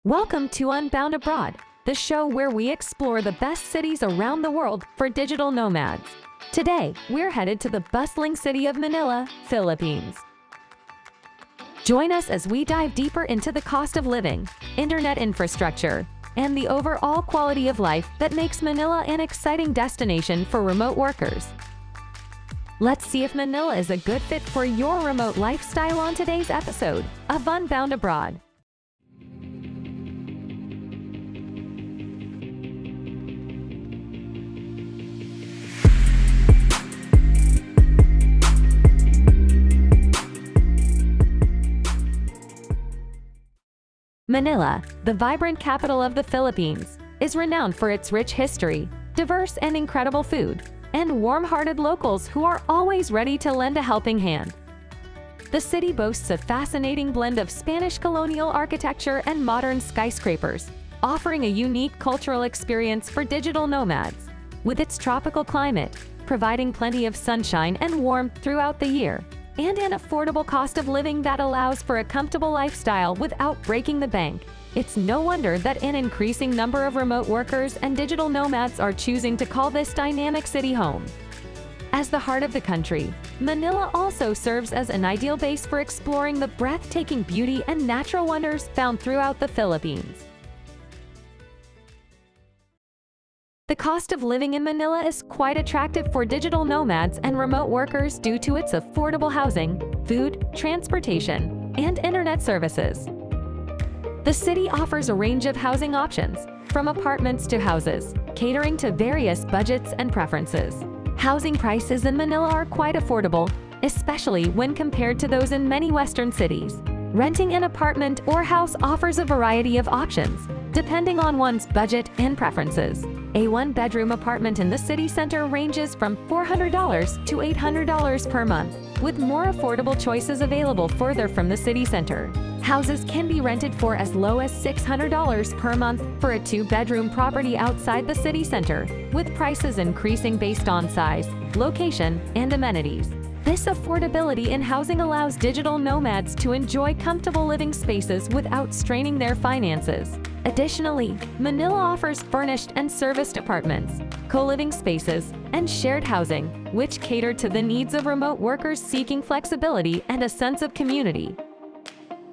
Welcome to Unbound Abroad, the show where we explore the best cities around the world for digital nomads. Today, we're headed to the bustling city of Manila, Philippines. Join us as we dive deeper into the cost of living, internet infrastructure, and the overall quality of life that makes Manila an exciting destination for remote workers. Let's see if Manila is a good fit for your remote lifestyle on today's episode of Unbound Abroad. Manila, the vibrant capital of the Philippines, is renowned for its rich history, diverse and incredible food, and warm-hearted locals who are always ready to lend a helping hand. The city boasts a fascinating blend of Spanish colonial architecture and modern skyscrapers, offering a unique cultural experience for digital nomads. With its tropical climate, providing plenty of sunshine and warmth throughout the year, and an affordable cost of living that allows for a comfortable lifestyle without breaking the bank, it's no wonder that an increasing number of remote workers and digital nomads are choosing to call this dynamic city home. As the heart of the country, Manila also serves as an ideal base for exploring the breathtaking beauty and natural wonders found throughout the Philippines. The cost of living in Manila is quite attractive for digital nomads and remote workers due to its affordable housing, food, transportation, and internet services. The city offers a range of housing options, from apartments to houses, catering to various budgets and preferences. Housing prices in Manila are quite affordable, especially when compared to those in many Western cities. Renting an apartment or house offers a variety of options, depending on one's budget and preferences. A one-bedroom apartment in the city center ranges from $400 to $800 per month, with more affordable choices available further from the city center. Houses can be rented for as low as $600 per month for a two-bedroom property outside the city center, with prices increasing based on size, location, and amenities. This affordability in housing allows digital nomads to enjoy comfortable living spaces without straining their finances. Additionally, Manila offers furnished and serviced apartments, co-living spaces, and shared housing, which cater to the needs of remote workers seeking flexibility and a sense of community.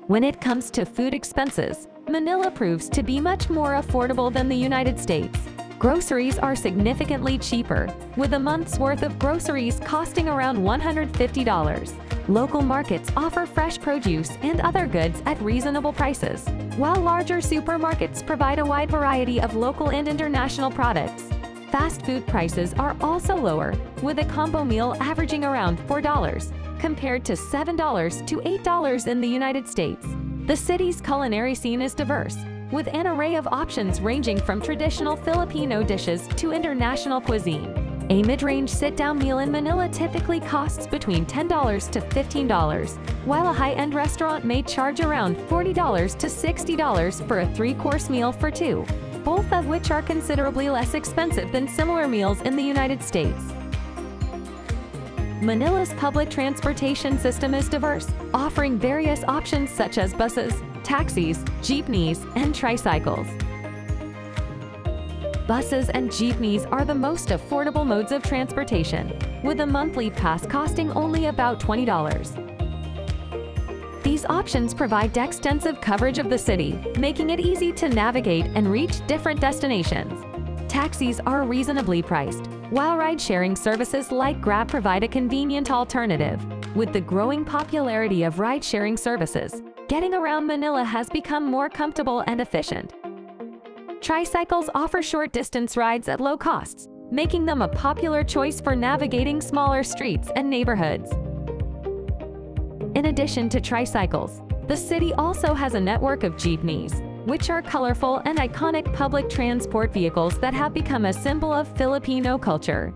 When it comes to food expenses, Manila proves to be much more affordable than the United States. Groceries are significantly cheaper, with a month's worth of groceries costing around $150. Local markets offer fresh produce and other goods at reasonable prices, while larger supermarkets provide a wide variety of local and international products. Fast food prices are also lower, with a combo meal averaging around $4, compared to $7 to $8 in the United States. The city's culinary scene is diverse, with an array of options ranging from traditional Filipino dishes to international cuisine. A mid-range sit-down meal in Manila typically costs between $10 to $15, while a high-end restaurant may charge around $40 to $60 for a three-course meal for two, both of which are considerably less expensive than similar meals in the United States. Manila's public transportation system is diverse, offering various options such as buses, taxis, jeepneys, and tricycles. Buses and jeepneys are the most affordable modes of transportation, with a monthly pass costing only about $20. These options provide extensive coverage of the city, making it easy to navigate and reach different destinations. Taxis are reasonably priced, while ride-sharing services like Grab provide a convenient alternative. With the growing popularity of ride-sharing services, getting around Manila has become more comfortable and efficient. Tricycles offer short-distance rides at low costs, making them a popular choice for navigating smaller streets and neighborhoods. In addition to tricycles, the city also has a network of jeepneys, which are colorful and iconic public transport vehicles that have become a symbol of Filipino culture.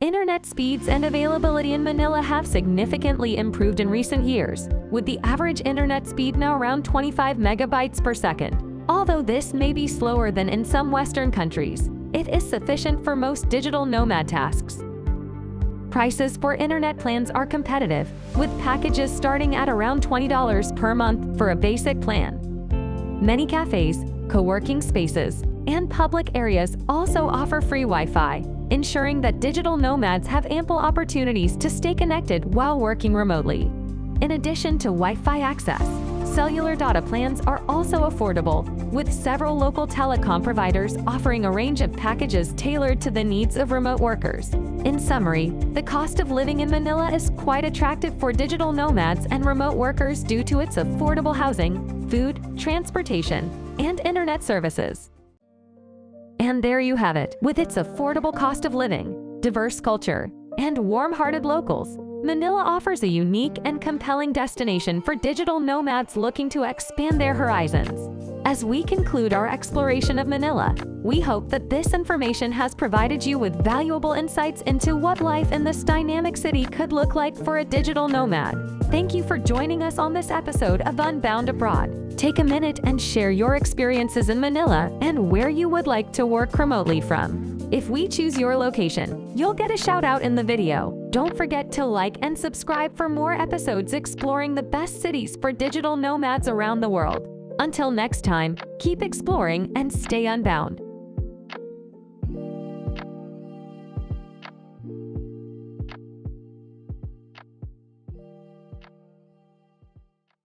Internet speeds and availability in Manila have significantly improved in recent years, with the average internet speed now around 25 megabytes per second. Although this may be slower than in some Western countries, it is sufficient for most digital nomad tasks. Prices for internet plans are competitive, with packages starting at around $20 per month for a basic plan. Many cafes, co-working spaces, and public areas also offer free Wi-Fi, ensuring that digital nomads have ample opportunities to stay connected while working remotely. In addition to Wi-Fi access, cellular data plans are also affordable, with several local telecom providers offering a range of packages tailored to the needs of remote workers. In summary, the cost of living in Manila is quite attractive for digital nomads and remote workers due to its affordable housing, food, transportation, and internet services. And there you have it. With its affordable cost of living, diverse culture, and warm-hearted locals, Manila offers a unique and compelling destination for digital nomads looking to expand their horizons. As we conclude our exploration of Manila, we hope that this information has provided you with valuable insights into what life in this dynamic city could look like for a digital nomad. Thank you for joining us on this episode of Unbound Abroad. Take a minute and share your experiences in Manila and where you would like to work remotely from. If we choose your location, you'll get a shout out in the video. Don't forget to like and subscribe for more episodes exploring the best cities for digital nomads around the world. Until next time, keep exploring and stay unbound.